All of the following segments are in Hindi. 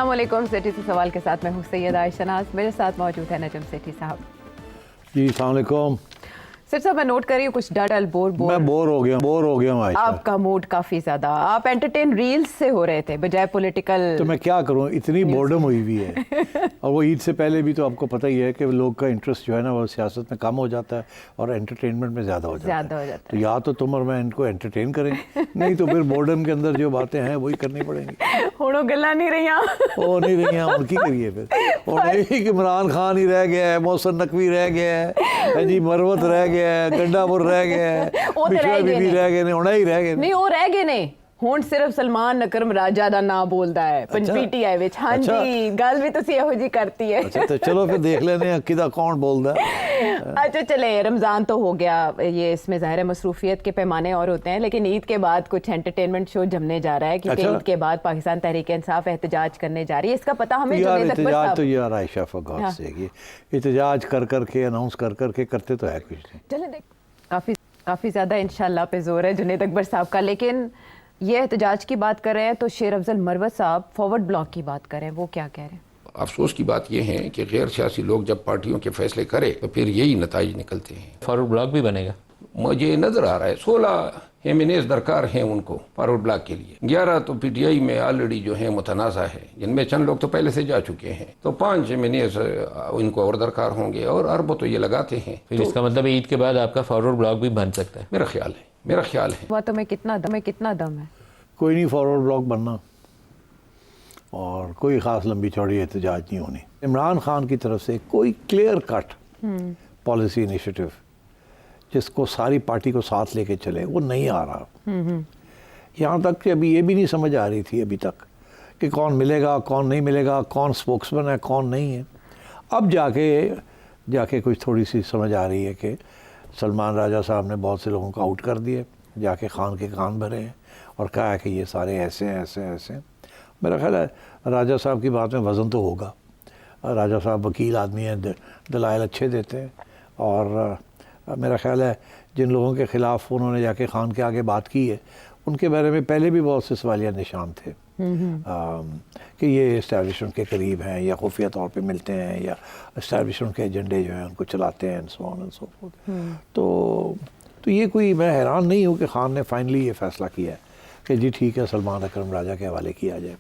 अस्सलाम वालेकुम। सेठी से सवाल के साथ मैं हूँ सैयद आयशा नाज, मेरे साथ मौजूद है नजम सेठी साहब। जी अस्सलाम वालेकुम। सेठ साहब मैं नोट कर रही हूँ कुछ डल बोर मैं बोर हो गया हूँ आयशा। आपका मूड काफी ज्यादा, आप एंटरटेन रील्स से हो रहे थे बजाय पॉलिटिकल। तो मैं क्या करूँ, इतनी बोर्डम हुई हुई है और वो ईद से पहले भी तो आपको पता ही है कि लोग का इंटरेस्ट जो है ना वो सियासत में कम हो जाता है और एंटरटेनमेंट में ज़्यादा हो जाता है। तो या तो तुम और मैं इनको एंटरटेन करें, नहीं तो फिर बोर्डम के अंदर जो बातें हैं वही करनी पड़ेंगी। होड़ो गला नहीं रही वो नहीं रही हैं उनकी करिए फिर। और नहीं कि इमरान खान ही रह गया है, मोहसिन नकवी रह गया है जी, मरवत रह गया है, गंडापुर रह गया है, बिशरा बीबी रह गए ने, हुणे ही रह गए नहीं, वो रह गए ने। ਹੁਣ सिर्फ सलमान अकरम राजा दा नाम बोलता है पीटीआई विच। हाँ जी, गल भी तुसी ਇਹੋ जी करती है। अच्छा तो चलो फिर देख लेने हैं किदा कौन बोलता है। अच्छा चले, रमज़ान तो हो गया, ये इसमें ज़ाहिर है मसरूफियत के पैमाने और होते हैं, लेकिन ईद के बाद कुछ एंटरटेनमेंट शो जमने जा रहा है क्योंकि ईद के बाद पाकिस्तान तहरीक इंसाफ एहतजाज करने जा रही है। इसका पता हमें यार एहतजाज तो यार आयशा फॉर गॉड सेक, एहतजाज कर करके अनाउंस कर करके करते तो है कुछ नहीं। चले देख, काफ़ी ज़्यादा इंशाल्लाह पे जोर है जुनेद अकबर साहब का, लेकिन ये एहतजाज की बात कर रहे हैं तो शेर अफजल मरवत साहब फॉरवर्ड ब्लॉक की बात कर रहे हैं, वो क्या कह रहे हैं? अफसोस की बात यह है कि गैर सियासी लोग जब पार्टियों के फैसले करें तो फिर यही नताइज निकलते हैं। फॉरवर्ड ब्लॉक भी बनेगा, मुझे नजर आ रहा है 16 एमएनएस दरकार हैं उनको फॉरवर्ड ब्लॉक के लिए। 11 तो पीटीआई में ऑलरेडी जो है मुतनाज़ा है, जिनमें चंद लोग तो पहले से जा चुके हैं, तो 5 एमएनएस इनको और दरकार होंगे और अरबों तो ये लगाते हैं। फिर तो इसका मतलब ईद के बाद आपका फॉरवर्ड ब्लॉक भी बन सकता है। मेरा ख्याल है। बातों में कितना दम है? कोई नहीं फॉरवर्ड ब्लॉक बनना और कोई ख़ास लंबी चौड़ी एहतजाज नहीं होनी। इमरान खान की तरफ से कोई क्लियर कट पॉलिसी इनिशिएटिव जिसको सारी पार्टी को साथ लेके चले वो नहीं आ रहा। यहाँ तक कि अभी ये भी नहीं समझ आ रही थी अभी तक कि कौन मिलेगा कौन नहीं मिलेगा, कौन स्पोक्समैन है कौन नहीं है। अब जाके कुछ थोड़ी सी समझ आ रही है कि सलमान राजा साहब ने बहुत से लोगों को आउट कर दिए, जाके खान के कान भरे हैं और कहा है कि ये सारे ऐसे हैं ऐसे ऐसे। मेरा ख्याल है राजा साहब की बात में वज़न तो होगा। राजा साहब वकील आदमी हैं, दलाइल अच्छे देते हैं और मेरा ख्याल है जिन लोगों के ख़िलाफ़ उन्होंने जाके खान के आगे बात की है उनके बारे में पहले भी बहुत से सवालिया निशान थे कि ये इस्टेब्लिशमेंट के करीब हैं या खुफिया तौर पे मिलते हैं या इस्टेब्लिशमेंट के एजेंडे जो हैं उनको चलाते हैं, so on and so fourth. तो ये कोई, मैं हैरान नहीं हूँ कि खान ने फाइनली ये फ़ैसला किया है कि जी ठीक है सलमान अकरम राजा के हवाले किया जाए।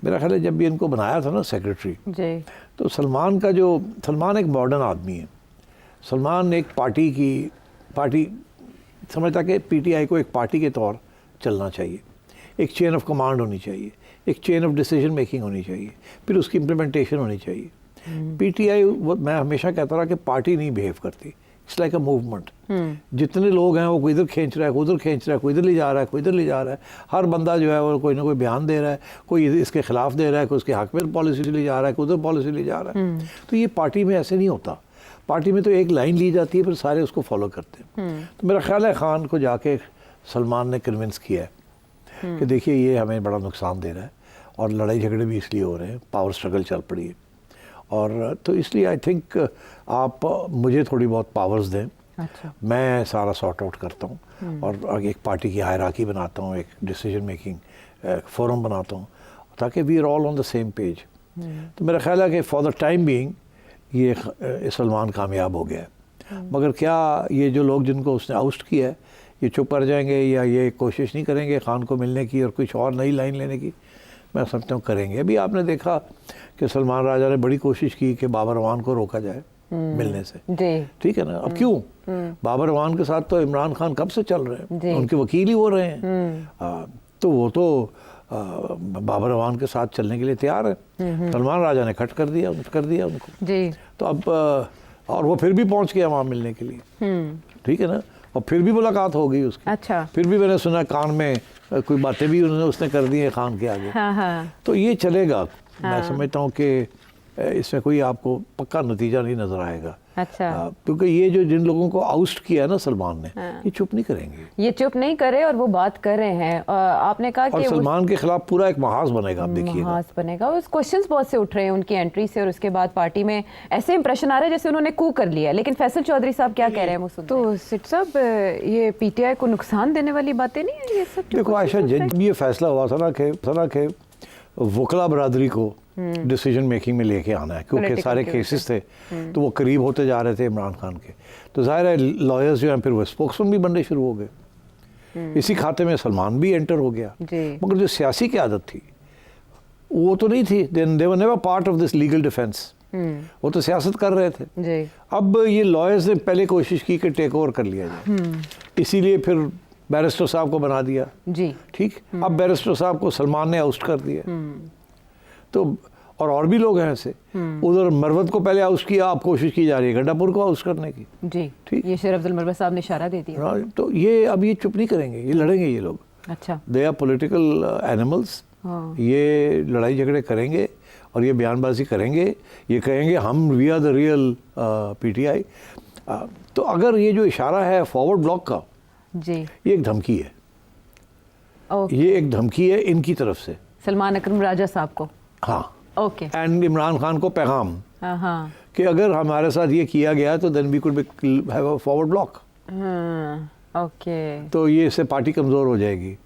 मेरा ख्याल है जब भी इनको बनाया था ना सेक्रेटरी जी, तो सलमान एक मॉडर्न आदमी है। सलमान एक पार्टी समझता कि पीटीआई को एक पार्टी के तौर चलना चाहिए, एक चेन ऑफ कमांड होनी चाहिए, एक चेन ऑफ डिसीजन मेकिंग होनी चाहिए, फिर उसकी इम्प्लीमेंटेशन होनी चाहिए। पीटीआई, मैं हमेशा कहता रहा कि पार्टी नहीं बिहेव करती, इट्स लाइक अ मूवमेंट। जितने लोग हैं वो कोई इधर खींच रहा है, कोई उधर खींच रहा है, कोई इधर ले जा रहा है, कोई इधर ले जा रहा है। हर बंदा जो है वो कोई ना कोई बयान दे रहा है, कोई इसके खिलाफ दे रहा है, कोई उसके हक में पॉलिसी ले जा रहा है, कोई उधर पॉलिसी ले जा रहा है। तो ये पार्टी में ऐसे नहीं होता। पार्टी में तो एक लाइन ली जाती है, फिर सारे उसको फॉलो करते हैं। तो मेरा ख्याल है खान को जाके सलमान ने कन्विंस किया है कि देखिए ये हमें बड़ा नुकसान दे रहा है और लड़ाई झगड़े भी इसलिए हो रहे हैं, पावर स्ट्रगल चल पड़ी है और तो इसलिए आई थिंक आप मुझे थोड़ी बहुत पावर्स दें। अच्छा। मैं सारा सॉर्ट आउट करता हूँ और एक पार्टी की हायरार्की बनाता हूँ, एक डिसीजन मेकिंग फोरम बनाता हूँ ताकि we are all on the same page. तो मेरा ख्याल है कि फॉर द टाइम बीइंग ये सलमान कामयाब हो गया है। मगर क्या ये जो लोग जिनको उसने आउस्ट किया है ये चुप कर जाएंगे या ये कोशिश नहीं करेंगे खान को मिलने की और कुछ और नई लाइन लेने की? मैं समझता हूँ करेंगे। अभी आपने देखा कि सलमान राजा ने बड़ी कोशिश की कि बाबर अवान को रोका जाए मिलने से, ठीक है ना। अब क्यों? बाबर अवान के साथ तो इमरान खान कब से चल रहे हैं, उनके वकील ही वो रहे हैं। तो वो तो बाबर अवान के साथ चलने के लिए तैयार है। सलमान राजा ने कट कर दिया उनको जी। तो अब और वो फिर भी पहुंच गया वहाँ मिलने के लिए, ठीक है ना। और फिर भी मुलाकात हो गई उसकी। अच्छा। फिर भी मैंने सुना कान में कोई बातें भी उसने कर दी है खान के आगे। हाँ। तो ये चलेगा। मैं समझता हूँ कि इसमें कोई आपको पक्का नतीजा नहीं नजर आएगा। अच्छा। क्योंकि ये जो जिन लोगों को आउस्ट किया ना सलमान ने, ये चुप नहीं करेंगे, ये चुप नहीं करे और वो बात कर रहे हैं। आपने कहा कि सलमान के खिलाफ पूरा एक महाज बनेगा। आप देखिए महाज बनेगा। उस क्वेश्चंस बहुत से उठ रहे हैं उनकी एंट्री से और उसके बाद पार्टी में ऐसे इंप्रेशन आ रहा है जैसे उन्होंने कू कर लिया। लेकिन फैसल चौधरी साहब क्या कह रहे हैं? तो सिट साहब ये पीटीआई को नुकसान देने वाली बातें नहीं है ये सब? देखो आयशा, जब ये फैसला हुआ था ना कि वकला बरादरी को डिसीजन मेकिंग में लेके आना है, क्योंकि Political सारे activity. केसेस थे तो वो करीब होते जा रहे थे इमरान खान के, तो जाहिर है लॉयर्स जो हैं फिर वो स्पोक्समैन भी बनने शुरू हो गए। इसी खाते में सलमान भी एंटर हो गया। जी। मगर जो सियासी क़यादत थी वो तो नहीं थी, they were never part of this legal defence, वो तो सियासत कर रहे थे। जी। अब ये लॉयर्स ने पहले कोशिश की कि टेक ओवर कर लिया जाए, इसीलिए फिर बैरिस्टर साहब को बना दिया। जी। ठीक, अब बैरिस्टर साहब को सलमान ने आउस्ट कर दिया। तो और भी लोग हैं ऐसे, उधर मरवत को पहले आउस्ट किया, अब कोशिश की जा रही है गंडापुर को आउस्ट करने की। जी। ठीक। ये शेर अफजल मरवत साहब ने इशारा दे दिया। तो ये अब ये चुप नहीं करेंगे, ये लड़ेंगे ये लोग। अच्छा। They are political animals. हाँ। ये लड़ाई झगड़े करेंगे और ये बयानबाजी करेंगे, ये कहेंगे हम we are the real PTI. तो अगर ये जो इशारा है फॉरवर्ड ब्लॉक का, जी। ये एक धमकी है, ओके। ये एक धमकी है इनकी तरफ से। सलमान अकरम राजा साहब को। हाँ, ओके। एंड इमरान खान को पैगाम हाँ हाँ। कि अगर हमारे साथ ये किया गया तो then we could have a forward block. Okay. तो ये इससे पार्टी कमज़ोर हो जाएगी।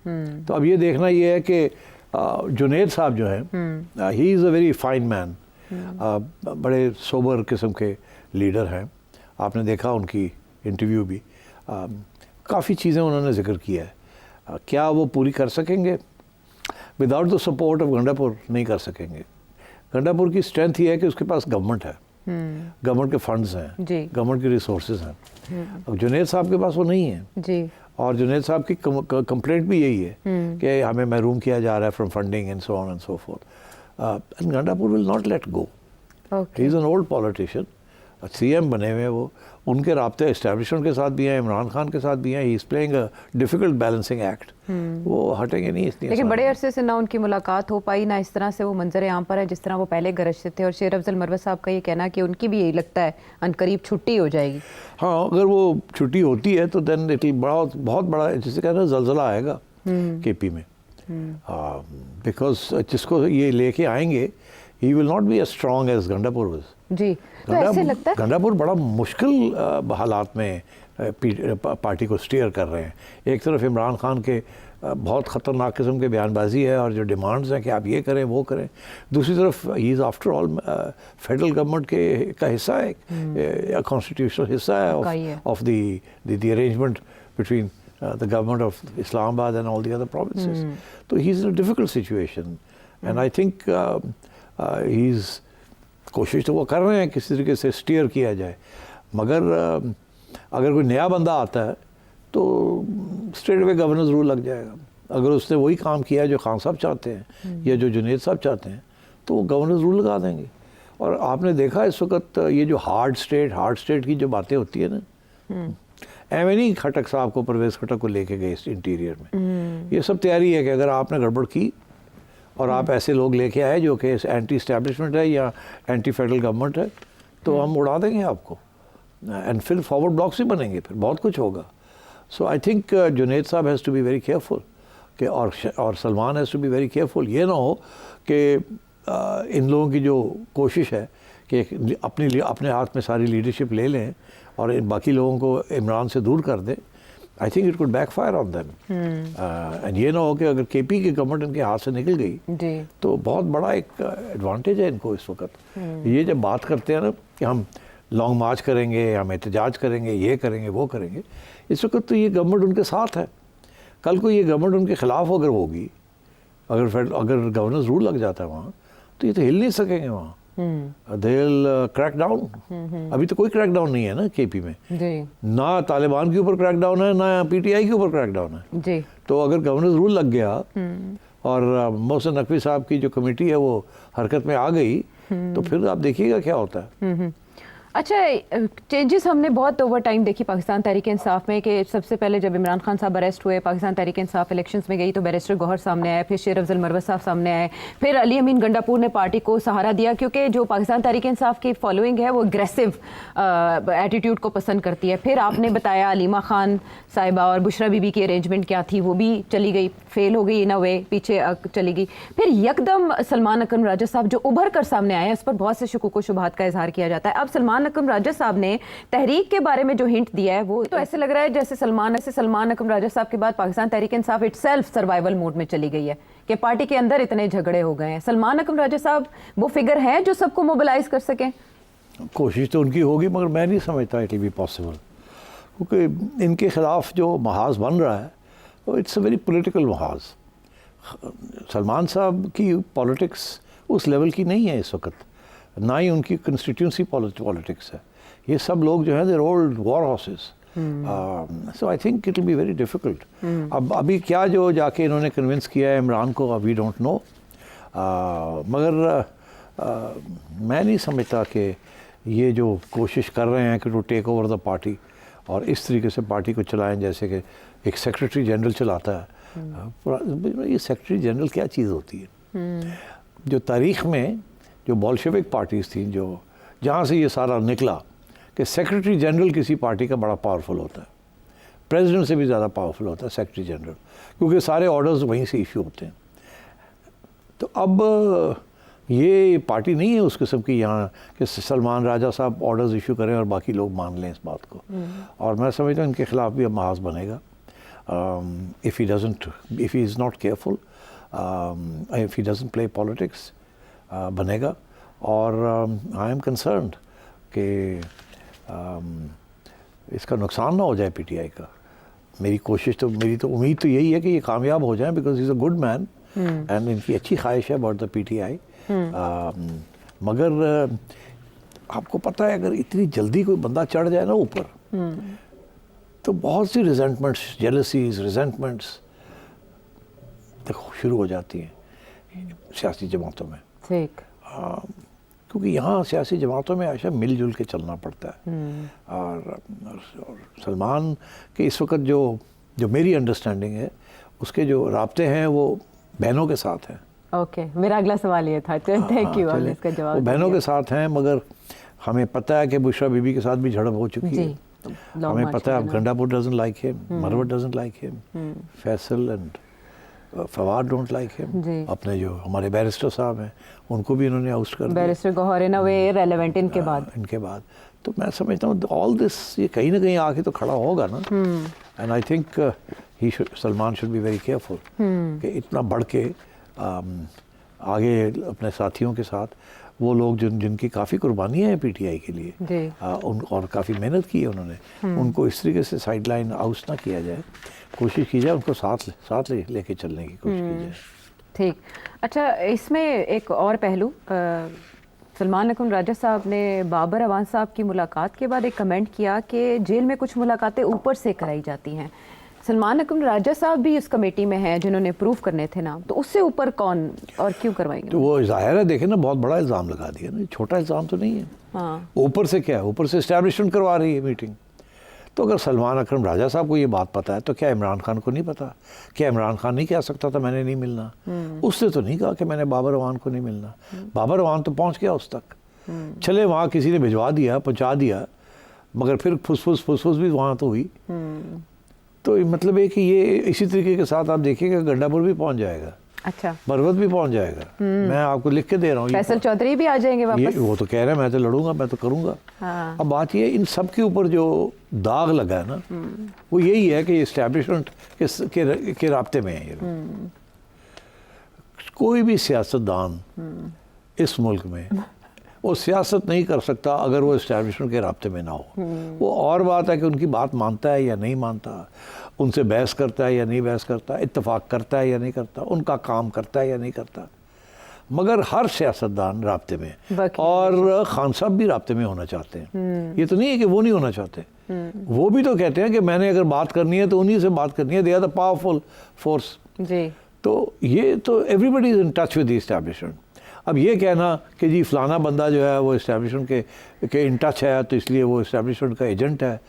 तो अब ये देखना ये है कि जुनैद साहब जो हैं, he is a very fine man, बड़े सोबर किस्म के लीडर हैं। आपने देखा उनकी इंटरव्यू भी, काफ़ी चीज़ें उन्होंने जिक्र किया है। क्या वो पूरी कर सकेंगे? Without the support of Gandapur नहीं कर सकेंगे। गंडापुर की स्ट्रेंथ ये है कि उसके पास गवर्नमेंट है, गवर्नमेंट के फंड्स हैं, जी। गवर्नमेंट के रिसोर्सेज हैं। अब जुनैद साहब के पास वो नहीं है। जी। और जुनैद साहब की कंप्लेंट भी यही है कि हमें महरूम किया जा रहा है from funding and so on and so fourth. And Gandapur will not let go. Okay. He is an old politician, CM बने हुए वो, उनके राब्ते एस्टेब्लिशमेंट के साथ भी हैं, इमरान खान के साथ भी हैं। He is playing a difficult balancing act. वो हटेंगे नहीं इसलिए। लेकिन बड़े अरसे से ना उनकी मुलाकात हो पाई, ना इस तरह से वो मंजर आम पर है जिस तरह वो पहले गरजते थे। और शेर अफजल मरवत साहब का ये कहना कि उनकी भी यही लगता है अनकरीब छुट्टी हो जाएगी। हाँ, अगर वो छुट्टी होती है तो देन इट बहुत बड़ा, जिसे कहना जलजला आएगा केपी में। बिकॉज जिसको ये लेके आएंगे he will not be as strong as Gandapur was. जी। तो ऐसे लगता है गंडापुर बड़ा मुश्किल हालात में पार्टी को स्टीयर कर रहे हैं। एक तरफ इमरान खान के बहुत ख़तरनाक किस्म के बयानबाजी है और जो डिमांड्स हैं कि आप ये करें वो करें, दूसरी तरफ he is after all federal government का हिस्सा है, कॉन्स्टिट्यूशनल हिस्सा है of the arrangement between the government of Islamabad and all the other provinces. So he's in a difficult situation, and I think he's कोशिश तो वो कर रहे हैं किसी तरीके से स्टीयर किया जाए, मगर अगर कोई नया बंदा आता है तो स्ट्रेट अवे गवर्नेंस रूल लग जाएगा। अगर उसने वही काम किया है जो खान साहब चाहते हैं या जो जुनैद साहब चाहते हैं तो वो गवर्नेंस रूल लगा देंगे। और आपने देखा इस वक्त ये जो हार्ड स्टेट की जो बातें होती है ना, एवं नहीं खटक साहब को, परवेज़ खटक को लेके गए इस इंटीरियर में, ये सब तैयारी है कि अगर आपने गड़बड़ की और आप ऐसे लोग लेके आए जो कि एंटी इस्टेब्लिशमेंट है या एंटी फेडरल गवर्नमेंट है तो हम उड़ा देंगे आपको, एंड फिर फॉरवर्ड ब्लॉक्स ही बनेंगे, फिर बहुत कुछ होगा। सो आई थिंक जुनैद साहब has to be very careful कि और Salman has to be very careful. ये ना हो कि इन लोगों की जो कोशिश है कि अपने हाथ में सारी लीडरशिप ले लें और इन बाकी लोगों को इमरान से दूर कर दें। आई think it could backfire on them. And ये ना हो कि अगर केपी की गवर्नमेंट इनके हाथ से निकल गई तो बहुत बड़ा एक एडवांटेज है इनको इस वक्त। ये जब बात करते हैं ना कि हम लॉन्ग मार्च करेंगे, हम एहतजाज करेंगे, ये करेंगे वो करेंगे, इस वक्त तो ये गवर्नमेंट उनके साथ है। कल को ये गवर्नमेंट उनके खिलाफ अगर होगी, अगर गवर्नेंस रूल लग जाता है वहाँ, तो ये तो हिल नहीं सकेंगे वहाँ। They will crack down. अभी तो कोई क्रैक डाउन नहीं है ना केपी में, ना तालिबान के ऊपर क्रैक डाउन है ना पीटीआई के ऊपर क्रैक डाउन है जी। तो अगर गवर्नेंस रूल लग गया और मोहसिन नकवी साहब की जो कमेटी है वो हरकत में आ गई तो फिर आप देखिएगा क्या होता है। अच्छा, चेंजेस हमने बहुत ओवर टाइम देखी पाकिस्तान तहरीक इंसाफ में कि सबसे पहले जब इमरान खान साहब अरेस्ट हुए, पाकिस्तान तहरीक इंसाफ इलेक्शंस में गई तो बैरिस्टर गौहर सामने आए, फिर शेर अफजल मरवत साहब सामने आए, फिर अली अमीन गंडापुर ने पार्टी को सहारा दिया क्योंकि जो पाकिस्तान तहरीक इंसाफ की फॉलोइंग है वो अग्रेसिव एटीट्यूड को पसंद करती है। फिर आपने बताया अलीमा खान साहिबा और बुशरा बीबी की अरेंजमेंट क्या थी, वो भी चली गई, फेल हो गई इन अ वे, पीछे चली गई। फिर यकदम सलमान अकरम राजा साहब जो उभर कर सामने आए, उस पर बहुत से शुकूक व शुबहात का इजहार किया जाता है। अब सलमान अकरम राजा साहब ने तहरीक के बारे में जो हिंट दिया है वो तो ऐसे लग रहा है जैसे सलमान अकरम राजा साहब के बाद Pakistan Tehreek Insaf itself survival mode में चली गई है कि पार्टी के अंदर इतने झगड़े हो गए हैं। सलमान अकरम राजा साहब वो फिगर है जो सबको मोबिलाइज कर सकें? कोशिश तो उनकी होगी, मगर मैं नहीं समझता इट विल बी पॉसिबल, क्योंकि इनके ख़िलाफ़ जो महाज बन रहा है वो इट्स अ वेरी पॉलिटिकल महाज। सलमान साहब की पॉलिटिक्स उस लेवल की नहीं है इस वक्त, ना ही उनकी कंस्टिट्यूंसी पॉलिटिक्स है। ये सब लोग जो है they're old war horses, so I think it will be very difficult. अब अभी क्या जो जाके इन्होंने कन्विंस किया है इमरान को, वी डोंट नो, मगर मैं नहीं समझता कि ये जो कोशिश कर रहे हैं कि to take over the party और इस तरीके से पार्टी को चलाएं जैसे कि एक सेक्रेटरी जनरल चलाता है। ये सेक्रेटरी जनरल क्या चीज़ होती है? जो तारीख़ में जो बोल्शेविक पार्टीज़ थी, जो जहाँ से ये सारा निकला कि सेक्रेटरी जनरल किसी पार्टी का बड़ा पावरफुल होता है, प्रेसिडेंट से भी ज़्यादा पावरफुल होता है सेक्रेटरी जनरल, क्योंकि सारे ऑर्डर्स वहीं से इशू होते हैं। तो अब ये पार्टी नहीं है उस किस्म की यहाँ कि सलमान राजा साहब ऑर्डर्स इशू करें और बाकी लोग मान लें इस बात को। और मैं समझता हूँ इनके ख़िलाफ़ भी अब महाज बनेगा if he is not careful, if he doesn't play politics, बनेगा। और I am concerned कि इसका नुकसान ना हो जाए पीटीआई का। मेरी तो उम्मीद तो यही है कि ये कामयाब हो जाए, because is a good man and इनकी अच्छी ख्वाहिश है अबाउट द पीटीआई। मगर आपको पता है अगर इतनी जल्दी कोई बंदा चढ़ जाए ना ऊपर, तो बहुत सी रिजेंटमेंट्स, जेलसीज, रिजेंटमेंट्स देखो शुरू हो जाती हैं सियासी जमातों में। ठीक। क्योंकि यहाँ सियासी जमातों में ऐसा मिलजुल के चलना पड़ता है। और सलमान के इस वक्त जो मेरी अंडरस्टैंडिंग है, उसके जो राब्ते हैं वो बहनों के साथ हैं। ओके, मेरा अगला सवाल ये था। थैंक यू, आपने इसका जवाब वो बहनों के साथ हैं, मगर हमें पता है कि बुशरा बीबी के साथ भी झड़प हो चुकी है। हमें पता है Gandapur doesn't like him, Marwat doesn't like him, Faisal and Fawad don't like him. अपने जो हमारे बैरिस्टर साहब हैं उनको भी इन्होंने आउस्ट कर दिया, बैरिस्टर गौहर इन अ वे रेलेवेंट इनके बाद। तो मैं समझता हूँ ऑल दिस ये कहीं ना कहीं आके तो खड़ा होगा ना। And I think Salman should be very careful कि इतना बढ़ के आगे अपने साथियों के साथ वो लोग जिनकी काफ़ी कुर्बानियाँ हैं पीटीआई के लिए और काफ़ी मेहनत की है उन्होंने, उनको इस तरीके से साइड लाइन आउट ना किया जाए, कोशिश की जाए उनको साथ लेके चलने की कोशिश की जाए। ठीक। अच्छा, इसमें एक और पहलू, सलमान अकरम राजा साहब ने बाबर अवान साहब की मुलाकात के बाद एक कमेंट किया कि जेल में कुछ मुलाकातें ऊपर से कराई जाती हैं। सलमान अकरम राजा साहब भी उस कमेटी में हैं जिन्होंने प्रूव करने थे नाम, तो उससे ऊपर कौन और क्यों करवाएंगे? तो वो जाहिर है, देखे ना बहुत बड़ा इल्ज़ाम लगा दिया ना, छोटा इल्ज़ाम तो नहीं है। हाँ। ऊपर से क्या है, ऊपर से इस्टेब्लिशमेंट करवा रही है मीटिंग। तो अगर सलमान अकरम राजा साहब को ये बात पता है तो क्या इमरान खान को नहीं पता? क्या इमरान खान नहीं कह सकता था मैंने नहीं मिलना? उसने तो नहीं कहा कि मैंने बाबर अवान को नहीं मिलना। बाबर अवान तो पहुँच गया उस तक, चले वहाँ किसी ने भिजवा दिया, पहुँचा दिया, मगर फिर फुसफुस भी वहाँ तो हुई। तो मतलब है कि ये इसी तरीके के साथ आप देखिएगा गंडापुर भी पहुंच जाएगा। अच्छा, मरवत भी पहुंच जाएगा। मैं आपको लिख के दे रहा हूँ। फैसल चौधरी भी आ जाएंगे वापस। वो तो कह रहे हैं मैं तो लड़ूंगा, मैं तो करूंगा। हाँ। अब बात ये इन सब के ऊपर जो दाग लगा है ना, वो यही है कि इस्टेब्लिशमेंट के राब्ते में है ये लोग। कोई भी सियासतदान इस मुल्क में वो सियासत नहीं कर सकता अगर वो इस्टेब्लिशमेंट के राब्ते में ना हो। वो और बात है कि उनकी बात मानता है या नहीं मानता, उनसे बहस करता है या नहीं बहस करता, इत्तेफाक करता है या नहीं करता, उनका काम करता है या नहीं करता, मगर हर सियासतदान राब्ते में। और खान साहब भी राब्ते में होना चाहते हैं। ये तो नहीं है कि वो नहीं होना चाहते, वो भी तो कहते हैं कि मैंने अगर बात करनी है तो उन्हीं से बात करनी है, they are the powerful force. तो ये तो everybody is in touch with the establishment. अब ये कहना कि जी फलाना बंदा जो है वो इस्टेब्लिशमेंट के इन टच है तो इसलिए वो इस्टेब्लिशमेंट का एजेंट है,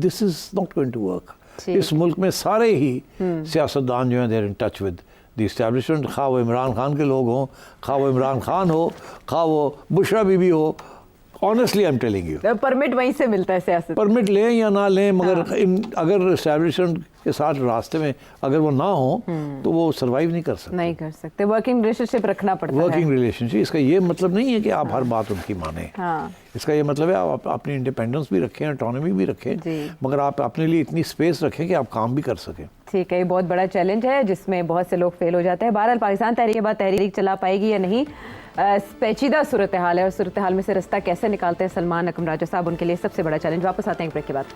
this is not going to work. इस मुल्क में सारे ही सियासतदान जो हैं they are in touch with the establishment, खा वो इमरान खान के लोग हों, खा वो इमरान खान हो, खा वो बुशरा बीबी हो, honestly I am telling you, permit वहीं से मिलता है सियासत। परमिट लें या ना लें, मगर अगर एस्टैब्लिशमेंट के साथ रास्ते में अगर वो ना हो तो वो सर्वाइव नहीं कर सकते। नहीं कर सकते, वर्किंग रिलेशनशिप रखना पड़ता है। वर्किंग रिलेशनशिप, इसका ये मतलब नहीं है कि आप हर बात उनकी माने। हाँ। इसका ये मतलब है आप अपनी इंडिपेंडेंस भी रखें, ऑटोनॉमी भी रखें, जी। मगर आप अपने लिए इतनी स्पेस रखें कि आप काम भी कर सकें। ठीक है, ये बहुत बड़ा चैलेंज है जिसमें बहुत से लोग फेल हो जाते हैं। बहरहाल पाकिस्तान तहरीक के बाद तहरीक चला पाएगी या नहीं, पेचीदा सूरत हाल है, और सूरत हाल में से रास्ता कैसे निकालते हैं सलमान अकरम राजा साहब, उनके लिए सबसे बड़ा चैलेंज। वापस आते हैं एक ब्रेक के बाद।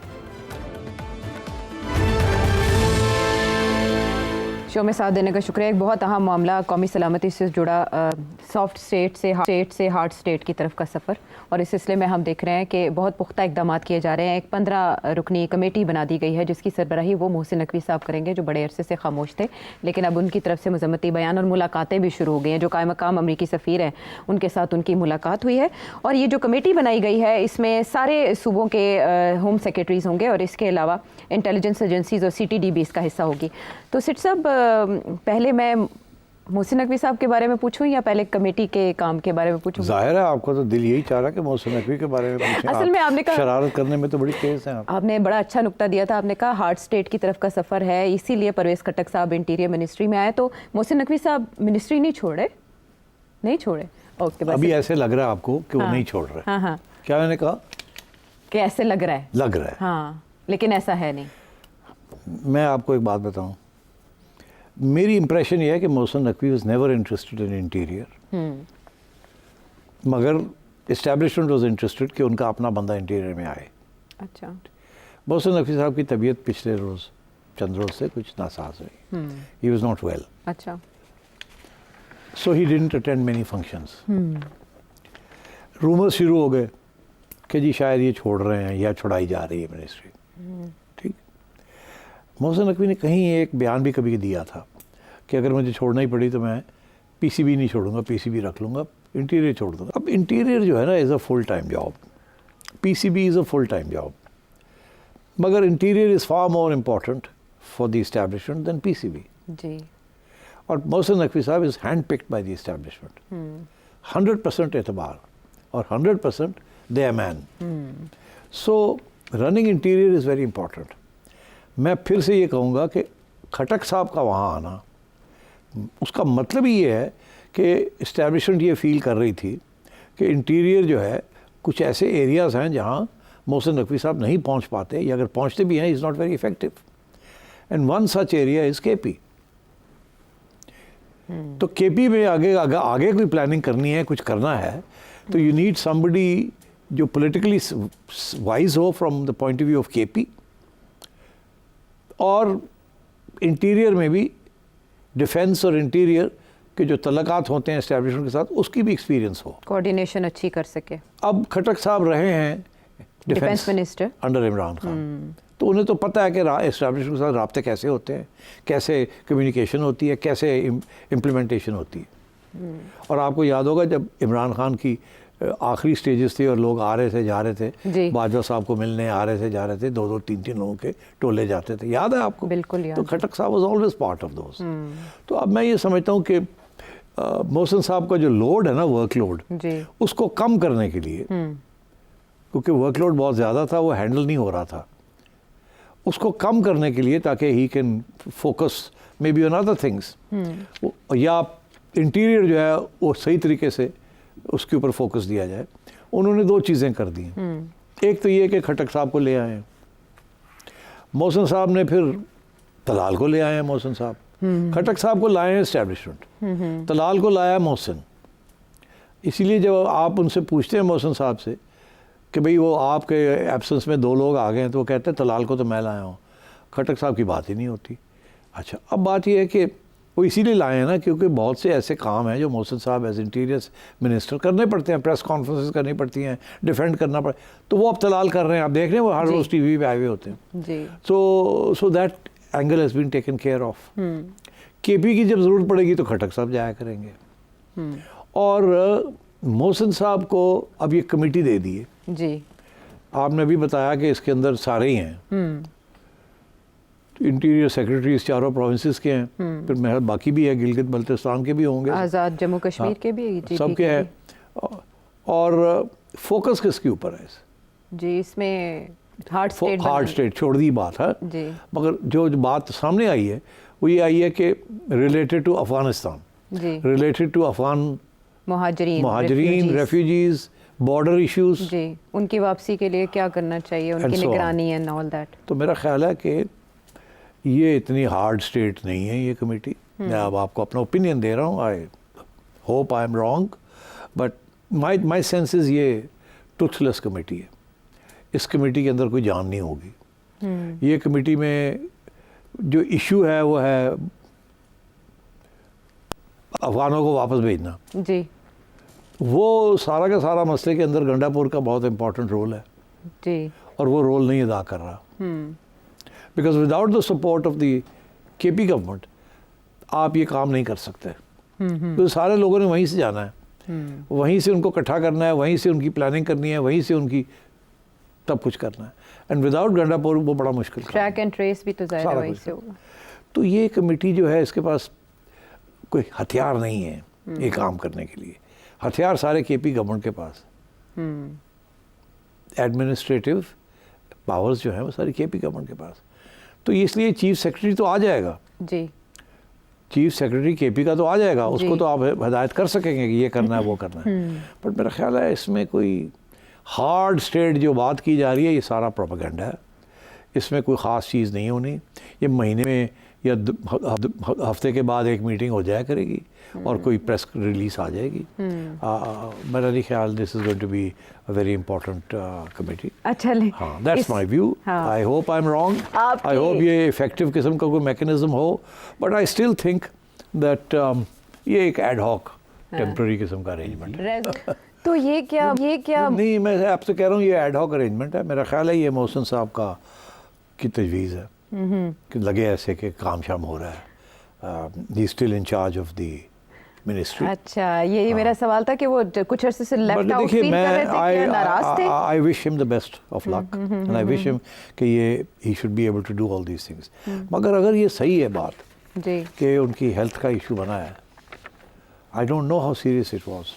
शो में साथ देने का शुक्रिया। एक बहुत अहम मामला, कौमी सलामती से जुड़ा सॉफ्ट स्टेट से हार्ड स्टेट की तरफ का सफ़र, और इस सिलसिले में हम देख रहे हैं कि बहुत पुख्ता इकदाम किए जा रहे हैं। एक 15 रुकनी कमेटी बना दी गई है जिसकी सरबराही वो मोहसिन नकवी साहब करेंगे जो बड़े अरसे से खामोश थे, लेकिन अब उनकी तरफ से मजम्मती बयान और मुलाकातें भी शुरू हो गई हैं। जो कायम मकाम अमरीकी सफ़ीर हैं उनके साथ उनकी मुलाकात हुई है, और ये जो कमेटी बनाई गई है इसमें सारे सूबों के होम सेक्रेटरीज होंगे, और इसके अलावा इंटेलिजेंस एजेंसीज और CTD भी इसका हिस्सा होगी। तो सिट साहब, पहले मैं मोहसिन नकवी साहब के बारे में पूछूं या पहले कमेटी के काम के बारे में पूछूं? जाहिर है आपको तो दिल यही चाह रहा है कि मोहसिन नकवी के बारे में पूछें। असल में आपने कहा, शरारत करने में तो बड़ी तेज हैं आप। आपने बड़ा अच्छा नुक्ता दिया था। आपने कहा हार्ड स्टेट की तरफ का सफ़र है, इसीलिए परवेज़ खट्टक साहब इंटीरियर मिनिस्ट्री में आए। तो मोहसिन नकवी साहब मिनिस्ट्री नहीं छोड़े? ओके, बस अभी ऐसे लग रहा है आपको कि वो नहीं छोड़ रहे। हाँ हाँ, क्या मैंने कहा? कि ऐसे लग रहा है। हाँ, लेकिन ऐसा है नहीं। मैं आपको एक बात बताऊं, मेरी इंप्रेशन ये है कि Mohsin Naqvi was never interested in interior, मगर इस्टेब्लिशमेंट वाज इंटरेस्टेड कि उनका अपना बंदा इंटीरियर में आए। अच्छा। मोहसिन नकवी साहब की तबीयत पिछले चंद रोज से कुछ नासाज हुई। ही वाज नॉट वेल, अच्छा। So he didn't attend many functions. Rumours शुरू हो गए कि जी शायद ये छोड़ रहे हैं या छुड़ाई जा रही है मिनिस्ट्री। ठीक, मोहसिन नकवी ने कहीं एक बयान भी कभी दिया था कि अगर मुझे छोड़ना ही पड़ी तो मैं PCB नहीं छोड़ूंगा, PCB रख लूँगा, इंटीरियर छोड़ दूँगा। अब इंटीरियर जो है ना is a full time job, PCB is a full time job, मगर interior is far more important for the establishment than PCB। जी। और मोहसिन नकवी साहब is hand picked by the establishment, 100% एतबार और 100% they are man. So running interior is very important. मैं फिर से ये कहूँगा कि खटक साहब का वहाँ आना, उसका मतलब ही ये है कि इस्टेब्लिशमेंट ये फील कर रही थी कि इंटीरियर जो है कुछ ऐसे एरियाज़ हैं जहाँ मोहसिन नकवी साहब नहीं पहुँच पाते, या अगर पहुँचते भी हैं is not very effective, and one such area is KP। तो KP में आगे कोई प्लानिंग करनी है, कुछ करना है, तो यू नीड समबडी जो पॉलिटिकली वाइज हो from the point of view of KP, और इंटीरियर में भी डिफेंस और इंटीरियर के जो तल्लकात होते हैं एस्टेब्लिशमेंट के साथ, उसकी भी एक्सपीरियंस हो, कोऑर्डिनेशन अच्छी कर सके। अब खटक साहब रहे हैं defence minister under Imran Khan, तो उन्हें तो पता है कि एस्टेब्लिशमेंट के साथ राब्ते कैसे होते हैं, कैसे कम्युनिकेशन होती है, कैसे इम्प्लीमेंटेशन होती है। और आपको याद होगा जब इमरान खान की आखिरी स्टेजेस थे और लोग आ रहे थे जा रहे थे, बाजवा साहब को मिलने आ रहे थे जा रहे थे, 2-2 3-3 लोगों के टोले जाते थे, याद है आपको? बिल्कुल याद। तो खटक साहब was always part of those. तो अब मैं ये समझता हूँ कि मोहसिन साहब का जो लोड है ना, वर्कलोड, उसको कम करने के लिए, क्योंकि वर्कलोड बहुत ज़्यादा था, वो हैंडल नहीं हो रहा था, उसको कम करने के लिए ताकि he can focus may be on other things, या इंटीरियर जो है वो सही तरीके से उसके ऊपर फोकस दिया जाए, उन्होंने 2 चीज़ें कर दी। एक तो ये कि खटक साहब को ले आए, मोहसिन साहब ने फिर तलाल को ले आए। मोहसिन साहब खटक साहब को लाए हैं एस्टेब्लिशमेंट, तलाल को लाया मोहसिन। इसीलिए जब आप उनसे पूछते हैं मोहसिन साहब से कि भाई वो आपके एब्सेंस में 2 लोग आ गए हैं, तो वो कहते हैं तलाल को तो मैं लाया हूँ, खटक साहब की बात ही नहीं होती। अच्छा, अब बात यह है कि वो इसीलिए लाए हैं ना क्योंकि बहुत से ऐसे काम हैं जो मोहसिन साहब एज इंटीरियर मिनिस्टर करने पड़ते हैं, प्रेस कॉन्फ्रेंसेस करनी पड़ती हैं, डिफेंड करना पड़ता, तो वो अब तलाल कर रहे हैं। आप देख रहे हैं वो हर रोज़ TV पे आए हुए होते हैं। So that angle has been taken care of. KP की जब ज़रूरत पड़ेगी तो खटक साहब जाया करेंगे। और मोहसिन साहब को अब ये कमेटी दे दी है जी, आपने अभी बताया कि इसके अंदर सारे ही हैं, इंटीरियर सेक्रेटरीज चारों प्रोविंसेस के हैं, फिर मेहर बाकी भी है, गिलगित बल्तिस्तान के भी होंगे, आज़ाद जम्मू कश्मीर के भी, सबके हैं। और फोकस किसके ऊपर है इस जी, इसमें हार्ड स्टेट हार्ड स्टेट छोड़ दी बात है, जी मगर जो बात सामने आई है वो ये आई है कि रिलेटेड टू अफगानिस्तान, जी, रिलेटेड टू अफगान महाजरीन रेफ्यूजीज, बॉर्डर इश्यूज। जी, उनकी वापसी के लिए क्या करना चाहिए, उनकी so on. निगरानी एंड ऑल दैट। तो मेरा ख्याल है कि ये इतनी हार्ड स्टेट नहीं है ये कमेटी। मैं अब आपको अपना ओपिनियन दे रहा हूँ, आई hope I am wrong, but my sense is ये टूथलेस कमेटी है। इस कमेटी के अंदर कोई जान नहीं होगी। ये कमेटी में जो इशू है वो है अफगानों को वापस भेजना। जी वो सारा का सारा मसले के अंदर गंडापुर का बहुत इंपॉर्टेंट रोल है जी, और वो रोल नहीं अदा कर रहा, because without the support of the KP government आप ये काम नहीं कर सकते। तो सारे लोगों ने वहीं से जाना है, वहीं से उनको इकट्ठा करना है, वहीं से उनकी प्लानिंग करनी है, वहीं से उनकी सब कुछ करना है। एंड विदाउट गंडापुर वो बड़ा मुश्किल काम है। ट्रैक एंड ट्रेस भी तो ज़ाहिर है सारा वहीं कुछ से होगा। तो ये कमेटी जो है इसके पास कोई हथियार नहीं है ये काम करने के लिए। हथियार सारे केपी गवर्नमेंट के पास, एडमिनिस्ट्रेटिव पावर्स जो है वो सारी केपी गवर्नमेंट के पास। तो इसलिए चीफ सेक्रेटरी तो आ जाएगा, जी चीफ सेक्रेटरी केपी का तो आ जाएगा, उसको जी। तो आप हिदायत कर सकेंगे कि ये करना है वो करना है। बट मेरा ख्याल है इसमें कोई हार्ड स्टेट जो बात की जा रही है ये सारा प्रोपेगेंडा है। इसमें कोई ख़ास चीज़ नहीं होनी। ये महीने में या हफ्ते के बाद एक मीटिंग हो जाया करेगी और कोई प्रेस रिलीज आ जाएगी। मेरा नहीं ख्याल this is going to be a very important committee. अच्छा ले हाँ, दैट्स माय व्यू। हाँ। I hope I am wrong, आपके- आई होप ये इफेक्टिव किस्म का कोई मैकेनिज्म हो, but I still think that ये एक एड हॉक टेम्प्रेरी किस्म का अरेंजमेंट है। तो ये क्या नहीं, मैं आपसे कह रहा हूँ ये एड हॉक अरेंजमेंट है। मेरा ख्याल है ये मोहसिन साहब की तजवीज़ है कि लगे ऐसे कि काम शाम हो रहा है। He still in charge of the ministry. अच्छा, यही मेरा सवाल था कि वो कुछ अरसे से लेफ्ट आउट देखिए फील कर रहे थे, क्या नाराज थे? I wish him the best of luck and I wish him कि ये he should be able to do all these things. मगर अगर ये सही है बात जी कि उनकी हेल्थ का इशू बना है, I don't know how serious it was.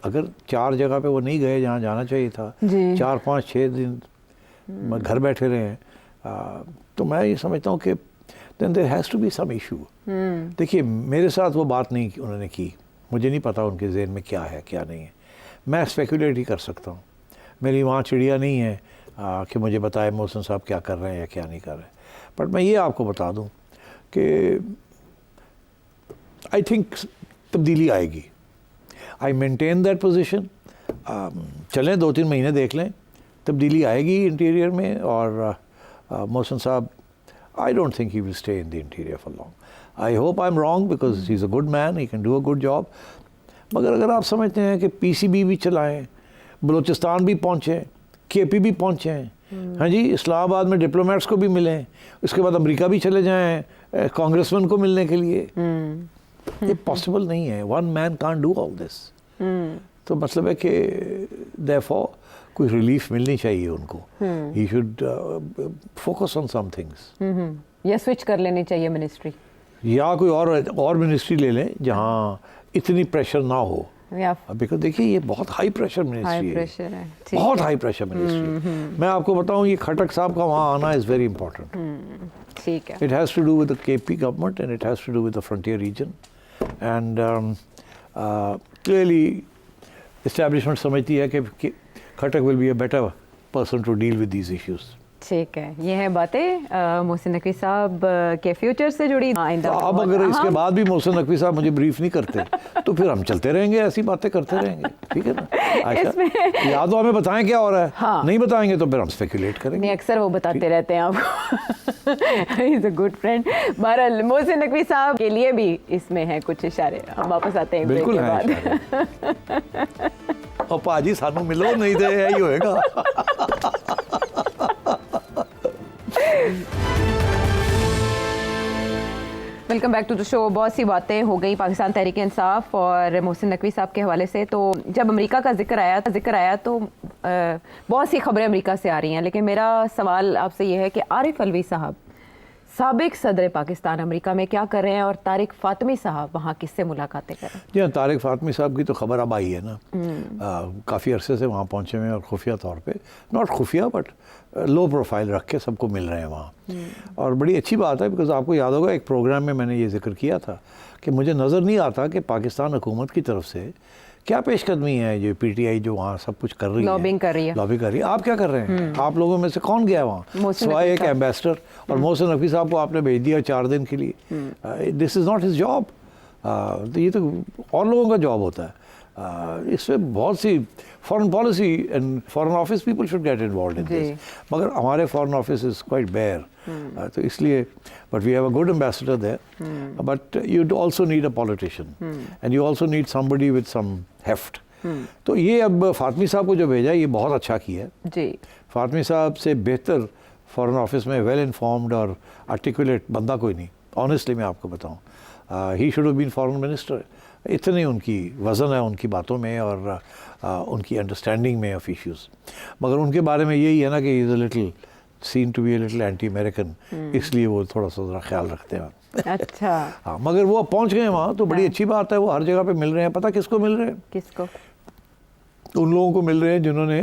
अगर 4 जगह पे वो नहीं गए जहाँ जाना चाहिए था, जी। 4, 5, 6 दिन घर बैठे रहे हैं, तो मैं ये समझता हूँ कि then there has to be some issue. देखिए मेरे साथ वो बात नहीं उन्होंने की, मुझे नहीं पता उनके ज़हन में क्या है क्या नहीं है। मैं स्पेकुलेट ही कर सकता हूँ, मेरी वहाँ चिड़िया नहीं है कि मुझे बताए मोहसिन साहब क्या कर रहे हैं या क्या नहीं कर रहे हैं। बट मैं ये आपको बता दूँ कि आई थिंक तब्दीली आएगी। I maintain that position. चलें 2-3 महीने देख लें, तब्दीली आएगी इंटीरियर में। और मोहसिन साहब, I don't think he will stay in the interior for long. I hope I am wrong because he is a good man, he can do a good job. मगर अगर आप समझते हैं कि पीसीबी भी चलाएं, बलूचिस्तान भी पहुँचें, केपी भी पहुँचें, हाँ जी, इस्लामाबाद में डिप्लोमेट्स को भी मिलें, उसके बाद अमेरिका भी चले जाएं कांग्रेसमैन को मिलने के लिए, ये पॉसिबल नहीं है। One man can't do all this. तो मतलब है कि देयरफॉर कोई रिलीफ मिलनी चाहिए उनको। He should focus on some things. या स्विच कर लेनी चाहिए मिनिस्ट्री, या कोई और मिनिस्ट्री ले लें जहाँ इतनी प्रेशर ना हो। या बिकॉज देखिए ये बहुत हाई प्रेशर मिनिस्ट्री हाई है, प्रेशर है। ठीक बहुत है। High pressure ministry. मैं आपको बताऊं ये खटक साहब का वहाँ आना इज़ वेरी इंपॉर्टेंट। ठीक है। It has to do with the KP government and it has to do with the frontier region. And clearly, establishment समझती है कि खटक will be a better person to deal with these issues. ठीक है, ये है बातें मोहसिन नकवी साहब के फ्यूचर से जुड़ी। आइंदा तो अब बहुत अगर इसके अहम- बाद भी मोहसिन नकवी साहब मुझे ब्रीफ नहीं करते तो फिर हम चलते रहेंगे, ऐसी बातें करते रहेंगे। ठीक है ना आयशा? या तो हमें बताएं क्या हो रहा है, हाँ। नहीं बताएंगे तो फिर हम स्पेकुलेट करेंगे। नहीं, अक्सर वो बताते रहते हैं आपको। He is a good friend. बहरहाल मोहसिन नकवी साहब के लिए भी इसमें है कुछ इशारे। हम वापस आते हैं break बिल्कुल के है बाद। इशारे। और पाजी सानू मिलो नहीं तो यही होएगा। Welcome back to the show. बहुत सी बातें हो गई पाकिस्तान तहरीक इंसाफ और मोहसिन नकवी साहब के हवाले से। तो जब अमेरिका का जिक्र आया तो बहुत सी खबरें अमेरिका से आ रही हैं, लेकिन मेरा सवाल आपसे ये है कि आरिफ अलवी साहब साबिक सदर पाकिस्तान अमेरिका में क्या कर रहे हैं और तारिक फातमी साहब वहाँ किससे मुलाकातें करें? जी हाँ, तारिक फातमी साहब की तो खबर अब आई है ना, काफ़ी अरसे से वहाँ पहुँचे हुए हैं और खुफिया तौर पे, नॉट खुफिया बट लो प्रोफाइल रख के सबको मिल रहे हैं वहाँ। और बड़ी अच्छी बात है, बिकॉज़ आपको याद होगा एक प्रोग्राम में मैंने ये जिक्र किया था कि मुझे नज़र नहीं आता कि पाकिस्तान हुकूमत की तरफ से क्या पेशकदमी है, जो पीटीआई जो वहाँ सब कुछ कर रही है, लॉबिंग कर रही है। लॉबी कर रही है। आप क्या कर रहे हैं? आप लोगों में से कौन गया वहाँ? मोहसिन सिवाय नकवी एक साहब। एम्बेसडर, और मोहसिन नकवी साहब को आपने भेज दिया 4 दिन के लिए। This is not his job. तो ये तो और लोगों का जॉब होता है। इसमें बहुत सी foreign policy and foreign office people should get involve in this, मगर हमारे foreign office is quite bare. तो इसलिए but we have a good ambassador there, but you also need a politician and you also need somebody with some heft. तो ये अब फातमी साहब को जो भेजा ये बहुत अच्छा किया है जी। फातमी साहब से बेहतर फॉरेन ऑफिस में वेल इन्फॉर्म्ड और आर्टिकुलेट बंदा कोई नहीं, ऑनेस्टली मैं आपको बताऊं। He should have been foreign minister. इतनी उनकी वज़न है उनकी बातों में और उनकी अंडरस्टैंडिंग में ऑफ इश्यूज़, मगर उनके बारे में यही है ना कि is a little seen to be a little anti American, इसलिए वो थोड़ा सा ज़रा ख्याल रखते हैं। अच्छा। हाँ, मगर वो पहुंच गए वहाँ तो बड़ी अच्छी बात है। वो हर जगह पे मिल रहे हैं। पता किसको मिल रहे हैं? किसको? उन लोगों को मिल रहे हैं जिन्होंने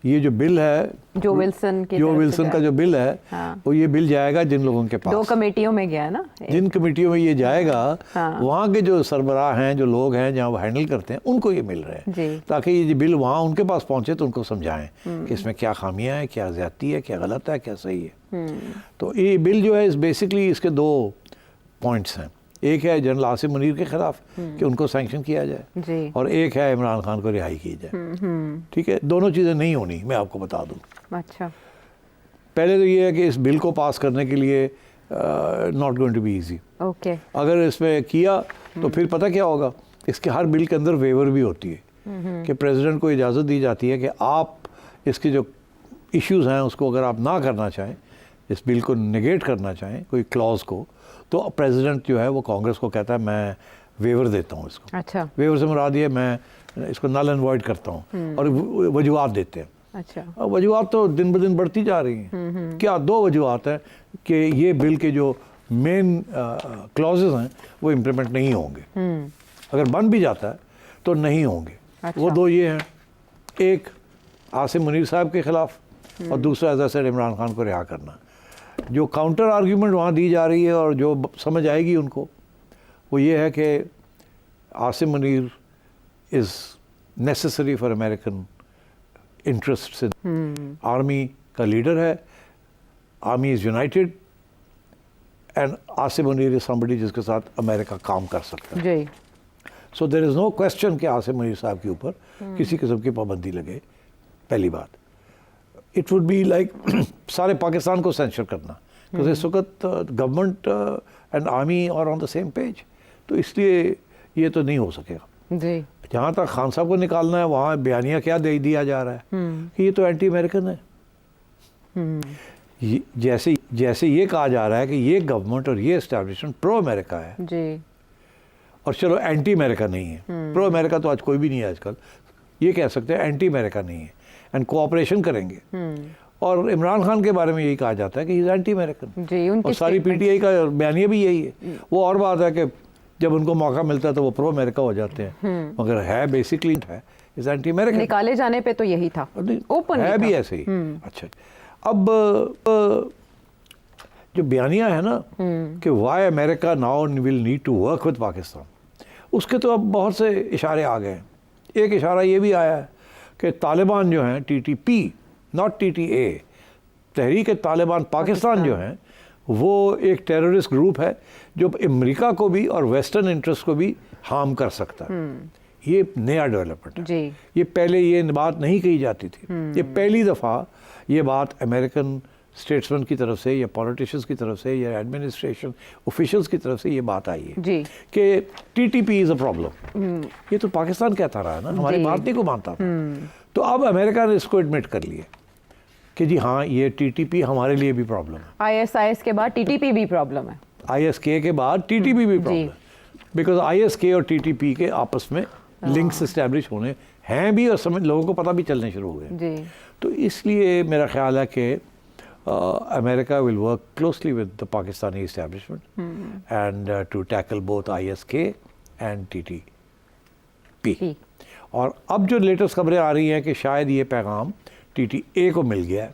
ये जो बिल है, जो विल्सन का जो बिल है, हाँ। वो ये बिल जाएगा जिन लोगों के 2 पास, कमेटियों में गया ना, जिन कमेटियों में ये जाएगा, हाँ। वहाँ के जो सरबराह हैं, जो लोग हैं जहाँ वो हैंडल करते हैं, उनको ये मिल रहे जी। हैं, ताकि ये जो बिल वहाँ उनके पास पहुँचे तो उनको समझाएं कि इसमें क्या खामियां हैं, क्या ज़्यादती है, क्या गलत है, क्या सही है। तो ये बिल जो है इस बेसिकली इसके 2 पॉइंट्स हैं। एक है जनरल आसिम मुनीर के खिलाफ कि उनको सैंक्शन किया जाए, जी। और एक है इमरान खान को रिहाई की जाए। ठीक है, दोनों चीज़ें नहीं होनी, मैं आपको बता दूं। अच्छा। पहले तो ये है कि इस बिल को पास करने के लिए not going to be easy. Okay. अगर इसमें किया तो फिर पता क्या होगा, इसके हर बिल के अंदर वेवर भी होती है कि प्रेसिडेंट को इजाज़त दी जाती है कि आप इसके जो इश्यूज़ हैं उसको अगर आप ना करना चाहें, इस बिल को नेगेट करना चाहें कोई क्लॉज को, तो प्रेसिडेंट जो है वो कांग्रेस को कहता है मैं वेवर देता हूँ इसको। अच्छा। वेवर से मुराद ये मैं इसको नल एंड वॉइड करता हूँ, और वजूहत देते हैं। अच्छा। अब वजूहत तो दिन ब दिन बढ़ती जा रही हैं। क्या 2 वजूहत हैं कि ये बिल के जो मेन क्लॉजेज हैं वो इम्प्लीमेंट नहीं होंगे, अगर बन भी जाता है तो नहीं होंगे। अच्छा। वो 2 ये हैं, एक आसिम मुनीर साहब के खिलाफ, और दूसरा as I said Imran Khan को रिहा करना। जो काउंटर आर्ग्यूमेंट वहाँ दी जा रही है और जो समझ आएगी उनको, वो ये है कि Asim Munir is necessary for American interest. Army का लीडर है, army is united, and Asim Munir is somebody जिसके साथ अमेरिका काम कर सकता है। जी। So there is no question कि आसिम मुनीर साहब के ऊपर किसी किस्म की पाबंदी लगे। पहली बात, इट वुड बी लाइक सारे पाकिस्तान को सेंसर करना, बिकॉज इस वक्त government and army are on the same page. तो इसलिए ये तो नहीं हो सकेगा। जी। जहाँ तक खान साहब को निकालना है, वहाँ बयानिया क्या दे दिया जा रहा है कि ये तो एंटी अमेरिकन है। जैसे ये कहा जा रहा है कि ये गवर्नमेंट और ये एस्टैब्लिशमेंट प्रो अमेरिका है, जी। और चलो एंटी अमेरिका नहीं है। प्रो अमेरिका तो आज कोई भी नहीं है आजकल, ये कह सकते हैं एंटी अमेरिका नहीं है, एंड कोऑपरेशन करेंगे। और इमरान खान के बारे में यही कहा जाता है कि इज एंटी अमेरिकन, जी। उनकी और सारी पीटीआई का बयानिया भी यही है। वो और बात है कि जब उनको मौका मिलता है तो वो प्रो अमेरिका हो जाते हैं, मगर है बेसिकली है इज एंटी अमेरिकन। निकाले जाने पे तो यही था, ओपन है भी ऐसे ही। अच्छा, अब जो बयानिया है ना कि why America now will need to work with Pakistan, उसके तो अब बहुत से इशारे आ गए हैं। एक इशारा ये भी आया है कि तालिबान जो हैं, TTP नॉट TTA, तहरीक तालिबान पाकिस्तान जो हैं, वो एक टेररिस्ट ग्रुप है जो अमेरिका को भी और वेस्टर्न इंटरेस्ट को भी हार्म कर सकता है। ये नया डेवलपमेंट है। जी। ये पहले ये बात नहीं कही जाती थी। ये पहली दफ़ा ये बात अमेरिकन स्टेट्समैन की तरफ से या पॉलिटिशियंस की तरफ से या एडमिनिस्ट्रेशन ऑफिशियल्स की तरफ से ये बात आई है जी। कि TTP इज़ अ प्रॉब्लम। ये तो पाकिस्तान कहता रहा है ना, हमारी बात नहीं को मानता था। तो अब अमेरिका ने इसको एडमिट कर लिया कि जी हाँ, ये TTP हमारे लिए भी प्रॉब्लम है। ISIS के बाद TTP भी प्रॉब्लम है। ISK के बाद TTP भी प्रॉब्लम है, बिकॉज ISK और TTP के आपस में लिंक्स इस्टेब्लिश होने हैं भी, और समझ लोगों को पता भी चलने शुरू हो गए। जी। तो इसलिए मेरा ख्याल है कि America will work closely with the Pakistani establishment and to tackle both ISK and TTP. और अब जो लेटेस्ट खबरें आ रही हैं कि शायद ये पैगाम TTA को मिल गया है,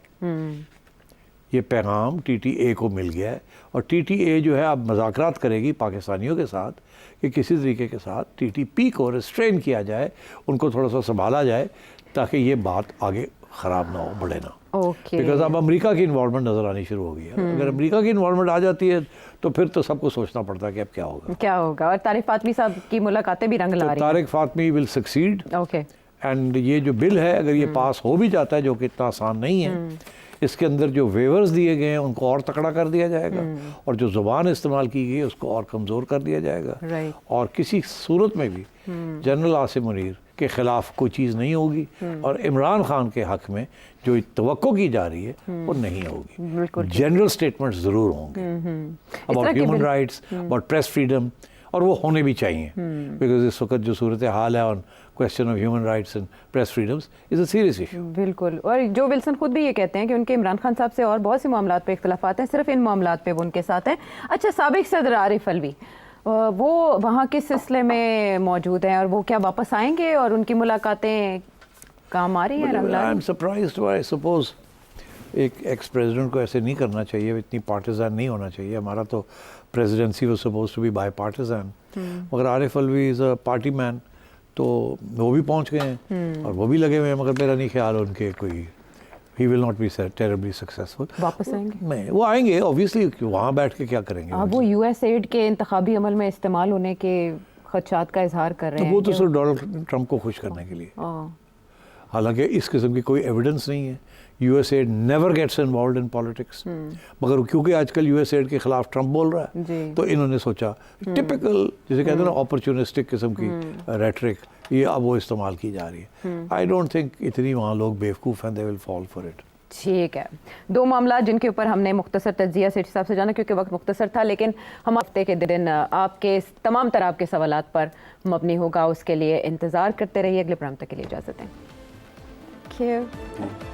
ये पैगाम TTA को मिल गया है और TTA जो है अब मज़ाकरात करेगी पाकिस्तानियों के साथ कि किसी तरीके के साथ TTP को रिस्ट्रेन किया जाए, उनको थोड़ा सा संभाला जाए ताकि ये बात आगे ख़राब ना हो, बढ़े ना। ओके। बिकॉज अब अमेरिका की इन्वॉल्वमेंट नज़र आनी शुरू हो गई है। अगर अमेरिका की इन्वॉल्वमेंट आ जाती है तो फिर तो सबको सोचना पड़ता है कि अब क्या होगा। और तारिक फातमी साहब की मुलाकातें भी रंग ला तो रही Tariq Fatmi will succeed okay. And ये जो बिल है अगर ये पास हो भी जाता है, जो कि इतना आसान नहीं है, इसके अंदर जो वेवर्स दिए गए हैं उनको और तकड़ा कर दिया जाएगा और जो ज़ुबान इस्तेमाल की गई है उसको और कमज़ोर कर दिया जाएगा। राइट। और किसी सूरत में भी जनरल आसिम मुनीर के ख़िलाफ़ कोई चीज़ नहीं होगी और इमरान खान के हक़ में जो तवक्को की जा रही है वो नहीं होगी। जनरल स्टेटमेंट ज़रूर होंगे about human rights, about press freedom, और वो होने भी चाहिए बिकॉज इस वक्त जो सूरत हाल है on question of human rights and press freedoms is a serious issue. बिल्कुल। और जो विल्सन खुद भी ये कहते हैं कि उनके इमरान खान साहब से और बहुत से मामलात पे इख्तलाफात हैं, सिर्फ इन मामलात पे वो उनके साथ हैं। अच्छा, साबिक सदर आरिफ अलवी वो वहाँ किस सिलसिले में मौजूद हैं और वो क्या वापस आएंगे और उनकी मुलाकातें काम आ रही हैं? I am surprised, I suppose एक एक्स प्रेसिडेंट को ऐसे नहीं करना चाहिए, इतनी पार्टिजान नहीं होना चाहिए। हमारा तो presidency was suppose to be bipartisan, मगर Arif Alvi is a party man, तो वो भी पहुंच गए हैं और वो भी लगे हुए हैं, मगर मेरा नहीं ख्याल उनके कोई ही will not B terribly successful. वापस आएंगे? नहीं, वो आएंगे ऑब्वियसली, वहाँ बैठ के क्या करेंगे। अब वो यूएस एड के इंतखाबी अमल में इस्तेमाल होने के खदशात का इजहार कर रहे हैं। वो तो सिर्फ डोनाल्ड ट्रंप को खुश करने के लिए, हालांकि इस किस्म की कोई एविडेंस नहीं है। USAID never gets involved in politics, मगर क्योंकि आजकल यूएसएड के खिलाफ ट्रंप बोल रहा है तो इन्होंने सोचा टिपिकल जिसे कहते हैं ना अपॉर्चुनिस्टिक किस्म की रेटरिक, ये अब वो इस्तेमाल की जा रही है। आई डोंट थिंक इतनी वहाँ लोग बेवकूफ़ हैं, they will fall for it. ठीक है, दो मामला जिनके ऊपर हमने मुख्तसर तज्जिया सेठ साहब से जाना क्योंकि वक्त मुख्तसर था, लेकिन हम हफ्ते के दिन आपके तमाम तरह आपके सवालात पर मबनी होगा, उसके लिए इंतज़ार करते रहिए। अगले प्रोग्राम तक के लिए इजाज़त दें। Thank you.